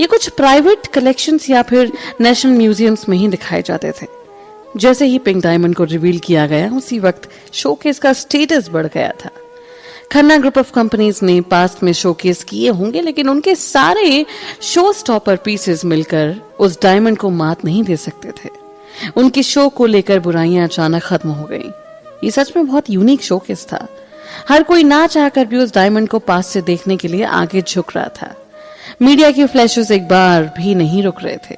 A: ये कुछ प्राइवेट कलेक्शंस या फिर नेशनल म्यूजियम्स में ही दिखाए जाते थे। जैसे ही पिंक डायमंड को रिवील किया गया उसी वक्त शोकेस का स्टेटस बढ़ गया था। खन्ना ग्रुप ऑफ कंपनीज ने पास्ट में शोकेस किए होंगे, लेकिन उनके सारे शो स्टॉपर पीसेस मिलकर उस डायमंड को मात नहीं दे सकते थे। उनकी शो को लेकर बुराइयां अचानक खत्म हो गई। ये सच में बहुत यूनिक शोकेस था। हर कोई ना चाहकर भी उस डायमंड को पास से देखने के लिए आगे झुक रहा था। मीडिया की फ्लैशेस एक बार भी नहीं रुक रहे थे।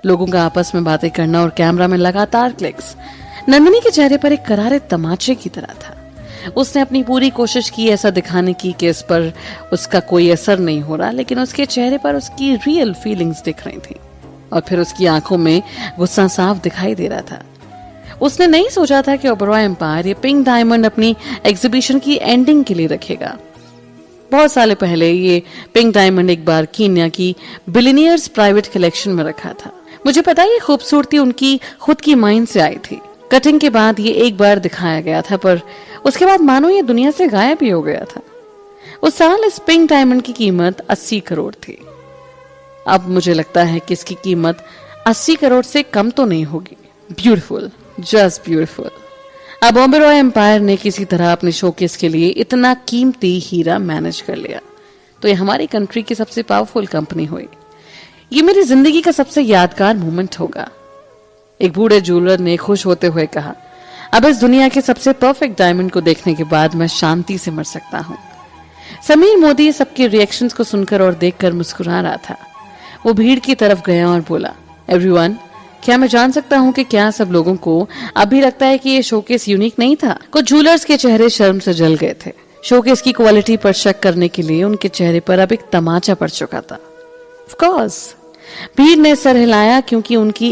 A: लोगों का आपस में बातें करना और कैमरा में लगातार क्लिक्स नंदिनी के चेहरे पर एक करारे तमाचे की तरह था। उसने अपनी पूरी कोशिश की ऐसा दिखाने की कि इस पर उसका कोई असर नहीं हो रहा, लेकिन उसके चेहरे पर उसकी रियल फीलिंग्स दिख रही थी और फिर उसकी आंखों में गुस्सा साफ दिखाई दे रहा था। उसने नहीं सोचा था कि ओबेरॉय एम्पायर ये पिंक डायमंड अपनी एग्जीबिशन की एंडिंग के लिए रखेगा। बहुत साल पहले ये पिंक डायमंड एक बार कीनिया की बिलियनियर्स प्राइवेट कलेक्शन में रखा था। मुझे पता है ये खूबसूरती उनकी खुद की माइंड से आई थी। कटिंग के बाद ये एक बार दिखाया गया था, पर उसके बाद मानो ये दुनिया से गायब ही हो गया था। उस साल इस पिंक डायमंड की कीमत 80 करोड़ थी। अब मुझे लगता है कि इसकी कीमत 80 करोड़ से कम तो नहीं होगी। Beautiful, just beautiful. अब ओबेरॉय एम्पायर ने किसी तरह अपने शोकेस के लिए इतना कीमती हीरा मैनेज कर लिया, तो ये हमारी कंट्री की सबसे पावरफुल कंपनी हुई। ये मेरी जिंदगी का सबसे यादगार मोमेंट होगा, एक बूढ़े ज्वेलर ने खुश होते हुए कहा। अब इस दुनिया के सबसे परफेक्ट डायमंड को देखने के बाद मैं शांति से मर सकता हूँ। समीर मोदी सबके रिएक्शंस को सुनकर और देखकर मुस्कुरा रहा था। वो भीड़ की तरफ गया और बोला, एवरीवन, क्या मैं जान सकता हूँ कि क्या सब लोगों को अभी लगता है कि ये शोकेस यूनिक नहीं था? कुछ ज्वेलर्स के चेहरे शर्म से जल गए थे। शोकेस की क्वालिटी पर शक करने के लिए उनके चेहरे पर अब एक तमाचा पड़ चुका था। ऑफ कोर्स, भीड़ ने सर हिलाया, क्योंकि उनकी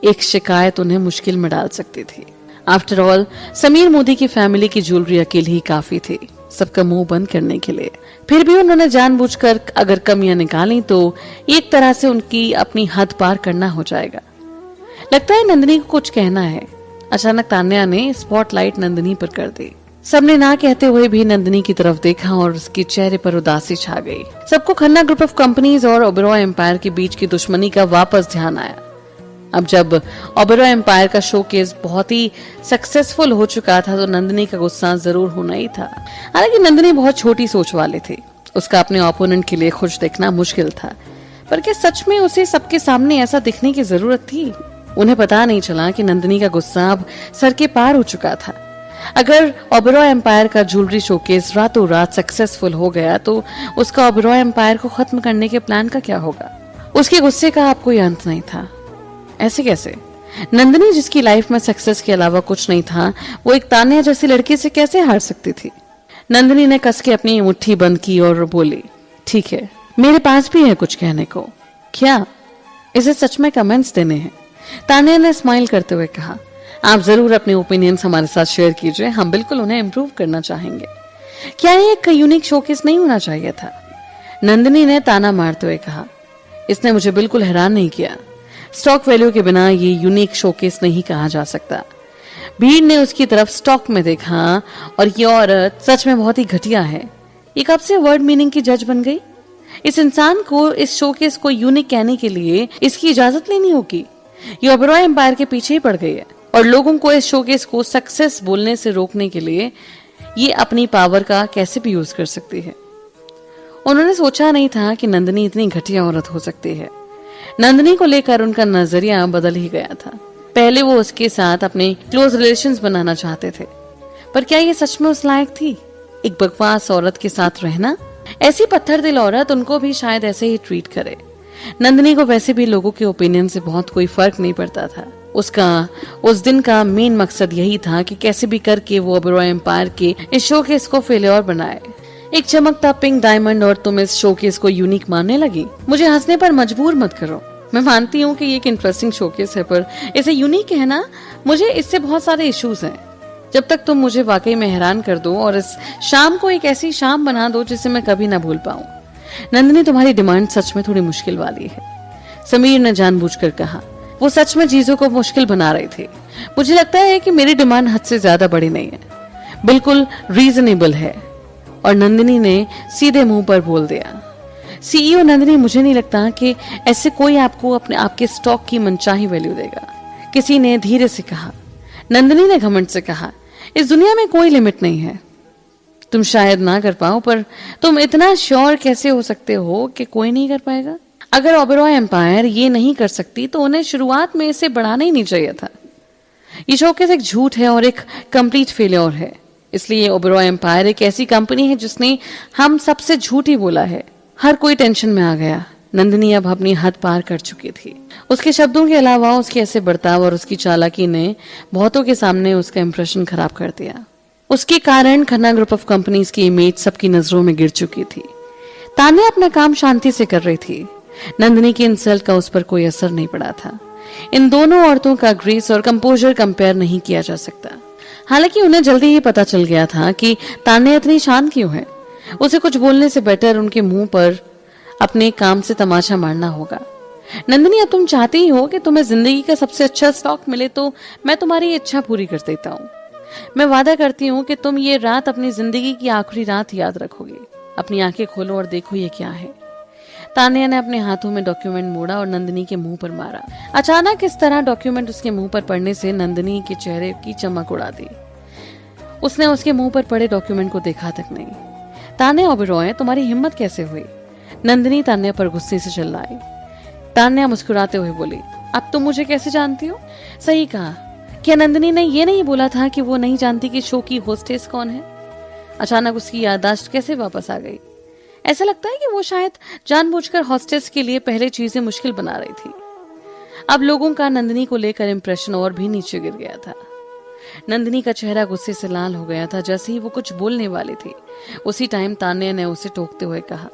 A: एक शिकायत उन्हें मुश्किल में डाल सकती थी। आफ्टर ऑल, समीर मोदी की फैमिली की ज्वेलरी अकेले ही काफी थी सबका मुंह बंद करने के लिए। फिर भी उन्होंने जानबूझकर अगर कमियां निकाली तो एक तरह से उनकी अपनी हद पार करना हो जाएगा। लगता है नंदिनी को कुछ कहना है। अचानक तान्या ने स्पॉटलाइट नंदिनी पर कर दी। सबने ना कहते हुए भी नंदिनी की तरफ देखा और उसके चेहरे पर उदासी छा गई। सबको खन्ना ग्रुप ऑफ कंपनीज और ओबेरॉय एम्पायर के बीच की दुश्मनी का वापस ध्यान आया। अब जब ओबेरॉय एम्पायर का शोकेस बहुत ही सक्सेसफुल हो चुका था तो नंदिनी का गुस्सा जरूर होना ही था। हालांकि नंदिनी बहुत छोटी सोच वाली थी। उसका अपने ओपोनेंट के लिए खुश देखना मुश्किल था, पर क्या सच में उसे सबके सामने ऐसा दिखने की जरूरत थी? उन्हें पता नहीं चला कि नंदिनी का गुस्सा अब सर के पार हो चुका था। अगर ओबेरॉय एम्पायर का ज्वेलरी शोकेस रातों रात सक्सेसफुल हो गया तो उसका ओबेरॉय एम्पायर को खत्म करने के प्लान का क्या होगा? उसके गुस्से का अब कोई अंत नहीं था। ऐसे कैसे? नंदिनी, जिसकी लाइफ में सक्सेस के अलावा कुछ नहीं था, वो एक तान्या जैसी लड़की से कैसे हार सकती थी? नंदिनी ने कस के अपनी मुट्ठी बंद की और बोली, ठीक है, मेरे पास भी है कुछ कहने को। क्या? इसे सच में कमेंट्स देने हैं? तान्या ने स्माइल करते हुए कहा, आप जरूर अपने ओपिनियंस हमारे साथ शेयर कीजिए, हम बिल्कुल उन्हें इम्प्रूव करना चाहेंगे। क्या ये एक यूनिक शोकेस नहीं होना चाहिए था? नंदिनी ने ताना मारते हुए कहा, इसने मुझे बिल्कुल हैरान नहीं किया। स्टॉक वैल्यू के बिना ये यूनिक शोकेस नहीं कहा जा सकता। भीड़ ने उसकी तरफ स्टॉक में देखा और ये औरत सच में बहुत ही घटिया है। ये कब से वर्ड मीनिंग की जज बन गई? इस इंसान को इस शोकेस को यूनिक कहने के लिए इसकी इजाजत लेनी होगी। ये ओबेरॉय एम्पायर के पीछे ही पड़ गई है और लोगों को इस शोकेस को सक्सेस बोलने से रोकने के लिए ये अपनी पावर का कैसे भी यूज कर सकती है। उन्होंने सोचा नहीं था कि नंदिनी इतनी घटिया औरत हो सकती है। नंदिनी को लेकर उनका नजरिया बदल ही गया था। पहले वो उसके साथ अपने क्लोज रिलेशंस बनाना चाहते थे, पर क्या ये सच में उस लायक थी एक बकवास औरत के साथ रहना? ऐसी पत्थर दिल औरत उनको भी शायद ऐसे ही ट्रीट करे। नंदिनी को वैसे भी लोगों के ओपिनियन से बहुत कोई फर्क नहीं पड़ता था। उसका उस दिन का मेन मकसद यही था कि कैसे भी करके वो ओबेरॉय एम्पायर के इस शोकेस को फेलियर बनाए। एक चमकता पिंक डायमंड और तुम इस शोकेस को यूनिक मानने लगी। मुझे हंसने पर मजबूर मत करो। मैं मानती हूँ कि ये एक इंटरेस्टिंग शोकेस है, पर इसे यूनिक कहना, मुझे इससे बहुत सारे इश्यूज हैं। जब तक तुम मुझे वाकई में हैरान कर दो और इस शाम को एक ऐसी शाम बना दो जिसे मैं कभी ना भूल पाऊं। नंदिनी, तुम्हारी डिमांड सच में थोड़ी मुश्किल वाली है। समीर ने जानबूझकर कहा। वो सच में चीजों को मुश्किल बना रही थी। मुझे लगता है कि मेरी डिमांड हद से ज्यादा बड़ी नहीं है, बिल्कुल रीजनेबल है। और नंदिनी ने सीधे मुंह पर बोल दिया, सीईओ नंदिनी, मुझे नहीं लगता कि ऐसे कोई आपको आपके स्टॉक की मनचाही वैल्यू देगा। किसी ने धीरे से कहा। नंदिनी ने घमंड से कहा, इस दुनिया में कोई लिमिट नहीं है। तुम शायद ना कर पाओ, पर तुम इतना श्योर कैसे हो सकते हो कि कोई नहीं कर पाएगा? अगर ओबेरॉय एम्पायर ये नहीं कर सकती तो उन्हें शुरुआत में इसे बढ़ाना ही नहीं चाहिए था। ये शोकेस एक झूठ है और एक कंप्लीट फेलियर है। इसलिए ओबेरॉय एम्पायर एक ऐसी कंपनी है जिसने हम सबसे झूठ ही बोला है। हर कोई टेंशन में आ गया। नंदिनी अब अपनी हद पार कर चुकी थी। उसके शब्दों के अलावा उसके ऐसे बर्ताव और उसकी चालाकी ने बहुतों के सामने उसका इंप्रेशन खराब कर दिया। उसके कारण खन्ना ग्रुप ऑफ कंपनीज की इमेज सबकी नजरों में गिर चुकी थी। तान्या अपना काम शांति से कर रही थी। नंदिनी की इंसल्ट का उस पर कोई असर नहीं पड़ा था। इन दोनों औरतों का ग्रेस और कंपोजर कंपेयर नहीं किया जा सकता। हालांकि उन्हें जल्दी ही पता चल गया था कि तान्या इतनी शांत क्यों है। उसे कुछ बोलने से बेटर उनके मुंह पर अपने काम से तमाचा मारना होगा। नंदिनी, अब तुम चाहती ही हो कि तुम्हें जिंदगी का सबसे अच्छा स्टॉक मिले तो मैं तुम्हारी इच्छा पूरी कर देता हूँ। मैं वादा करती हूँ कि तुम ये रात अपनी जिंदगी की आखिरी रात याद रखोगे। अपनी आंखें खोलो और देखो ये क्या है। तान्या ने अपने हाथों में डॉक्यूमेंट मोड़ा और नंदिनी के मुंह पर मारा। अचानक इस तरह डॉक्यूमेंट उसके मुंह पर पड़ने से नंदिनी के चेहरे की चमक उड़ा दी। उसने उसके मुंह पर पड़े डॉक्यूमेंट को देखा तक नहीं। तान्या ओबेरॉय, तुम्हारी हिम्मत कैसे हुई? नंदिनी तान्या पर गुस्से से चिल्लाई। तान्या मुस्कुराते हुए बोली, अब तुम मुझे कैसे जानती हो? सही कहा। क्या नंदिनी ने ये नहीं बोला था कि वो नहीं जानती कि शो की होस्टेस कौन है? अचानक उसकी याददाश्त कैसे वापस आ गई? ऐसा लगता है कि वो शायद जानबूझकर हॉस्टेस के लिए पहले चीजें मुश्किल बना रही थी। अब लोगों का नंदिनी को लेकर इंप्रेशन और भी नीचे गिर गया था। नंदिनी का चेहरा गुस्से से लाल हो गया था। जैसे ही वो कुछ बोलने वाली थी, उसी टाइम तान्या ने उसे टोकते हुए कहा,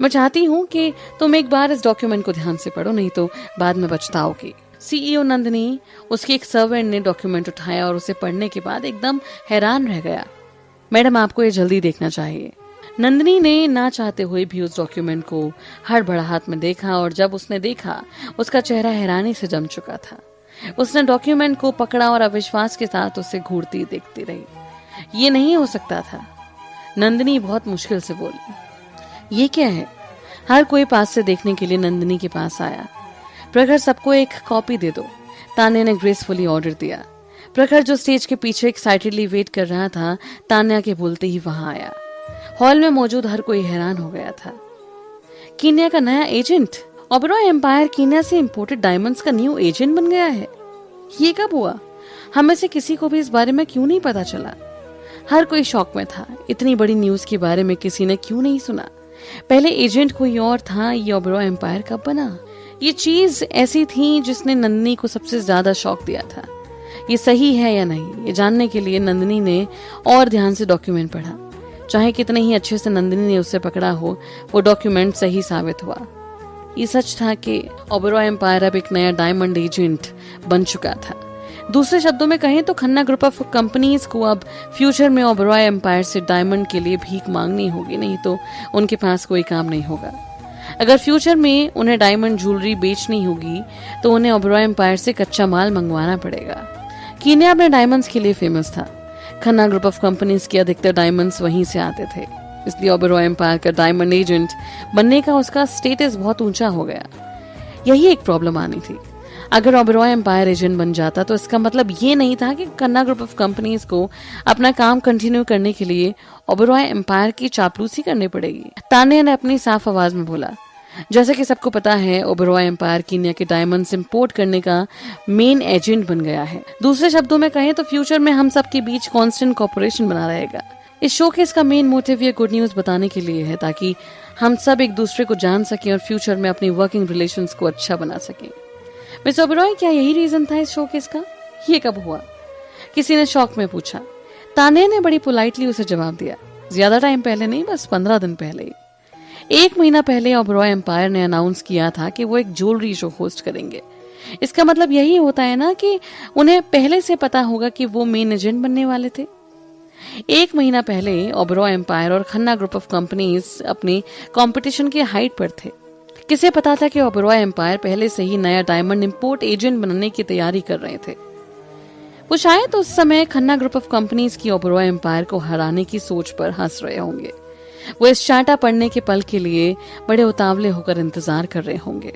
A: मैं चाहती हूँ कि तुम एक बार इस डॉक्यूमेंट को ध्यान से पढ़ो, नहीं तो बाद में पछताओगी। सीईओ नंदिनी, उसके एक सर्वेंट ने डॉक्यूमेंट उठाया और उसे पढ़ने के बाद एकदम हैरान रह गया। मैडम, आपको ये जल्दी देखना चाहिए। नंदिनी ने ना चाहते हुए भी उस डॉक्यूमेंट को हड़बड़ाहट में देखा और जब उसने देखा, उसका चेहरा हैरानी से जम चुका था। उसने डॉक्यूमेंट को पकड़ा और अविश्वास के साथ उसे घूरती देखती रही। ये नहीं हो सकता था। नंदिनी बहुत मुश्किल से बोली, ये क्या है? हर कोई पास से देखने के लिए नंदिनी के पास आया। प्रखर, सबको एक कॉपी दे दो। तान्या ने ग्रेसफुली ऑर्डर दिया। प्रखर, जो स्टेज के पीछे एक्साइटेडली वेट कर रहा था, तान्या के बोलते ही वहां आया। हॉल में मौजूद हर कोई हैरान हो गया था। कीनिया का नया एजेंट? ओबेरॉय एम्पायर कीनिया से इंपोर्टेड डायमंड्स का न्यू एजेंट बन गया है। ये कब हुआ? हमें से किसी को भी इस बारे में क्यों नहीं पता चला? हर कोई शॉक में था। इतनी बड़ी न्यूज के बारे में किसी ने क्यों नहीं सुना? पहले एजेंट कोई और था, ये ओबेरॉय एम्पायर कब बना? ये चीज ऐसी थी जिसने नंदिनी को सबसे ज्यादा शॉक दिया था। ये सही है या नहीं, ये जानने के लिए नंदिनी ने और ध्यान से डॉक्यूमेंट पढ़ा। चाहे कितने ही अच्छे से नंदिनी ने उसे पकड़ा हो, वो डॉक्यूमेंट सही साबित हुआ। ये सच था कि ओबेरॉय एम्पायर अब एक नया डायमंड एजेंट बन चुका था। दूसरे शब्दों में कहें तो खन्ना ग्रुप ऑफ कंपनीज को अब फ्यूचर में ओबेरॉय एम्पायर से डायमंड के लिए भीख मांगनी होगी, नहीं तो उनके पास कोई काम नहीं होगा। अगर फ्यूचर में उन्हें डायमंड ज्वेलरी बेचनी होगी तो उन्हें ओबेरॉय एम्पायर से कच्चा माल मंगवाना पड़ेगा। कीनिया अपने डायमंड्स के लिए फेमस था। खन्ना ग्रुप ऑफ कंपनीज के अधिकतर डायमंड्स वहीं से आते थे। इसलिए ओबेरॉय एम्पायर का डायमंड एजेंट बनने का उसका स्टेटस बहुत ऊंचा हो गया। यही एक प्रॉब्लम आनी थी। अगर ओबेरॉय एम्पायर एजेंट बन जाता तो इसका मतलब ये नहीं था कि खन्ना ग्रुप ऑफ कंपनीज को अपना काम कंटिन्यू करने के लिए ओबेरॉय एम्पायर की चापलूसी करनी पड़ेगी। तान्या ने अपनी साफ आवाज में बोला, जैसे कि सबको पता है, ओबेरॉय एम्पायर कीनिया के डायमंड्स इंपोर्ट करने का मेन एजेंट बन गया है। दूसरे शब्दों में कहें तो फ्यूचर में हम सब के बीच कांस्टेंट कोऑपरेशन बना रहेगा। इस शोकेस का मेन मोटिव ये गुड न्यूज बताने के लिए है, ताकि हम सब एक दूसरे को जान सकें और फ्यूचर में अपनी वर्किंग रिलेशंस को अच्छा बना सकें। मिस ओबेरॉय, क्या यही रीजन था इस शोकेस का? ये कब हुआ? किसी ने शौक में पूछा। तान्या ने बड़ी पोलाइटली उसे जवाब दिया, ज्यादा टाइम पहले नहीं, बस 15 दिन पहले। 1 महीना पहले ओबेरॉय एम्पायर ने अनाउंस किया था कि वो एक ज्वेलरी शो होस्ट करेंगे। इसका मतलब यही होता है ना कि उन्हें पहले से पता होगा कि वो मेन एजेंट बनने वाले थे। 1 महीना पहले ओबेरॉय एम्पायर और खन्ना ग्रुप ऑफ कंपनीज अपनी कंपटीशन के हाइट पर थे। किसे पता था कि ओबेरॉय एम्पायर पहले से ही नया डायमंड इंपोर्ट एजेंट बनने की तैयारी कर रहे थे। वो शायद उस समय खन्ना ग्रुप ऑफ कंपनीज की ओबेरॉय एम्पायर को हराने की सोच पर हंस रहे होंगे। वो इस चार्टा पढ़ने के पल के लिए बड़े उतावले होकर इंतजार कर रहे होंगे।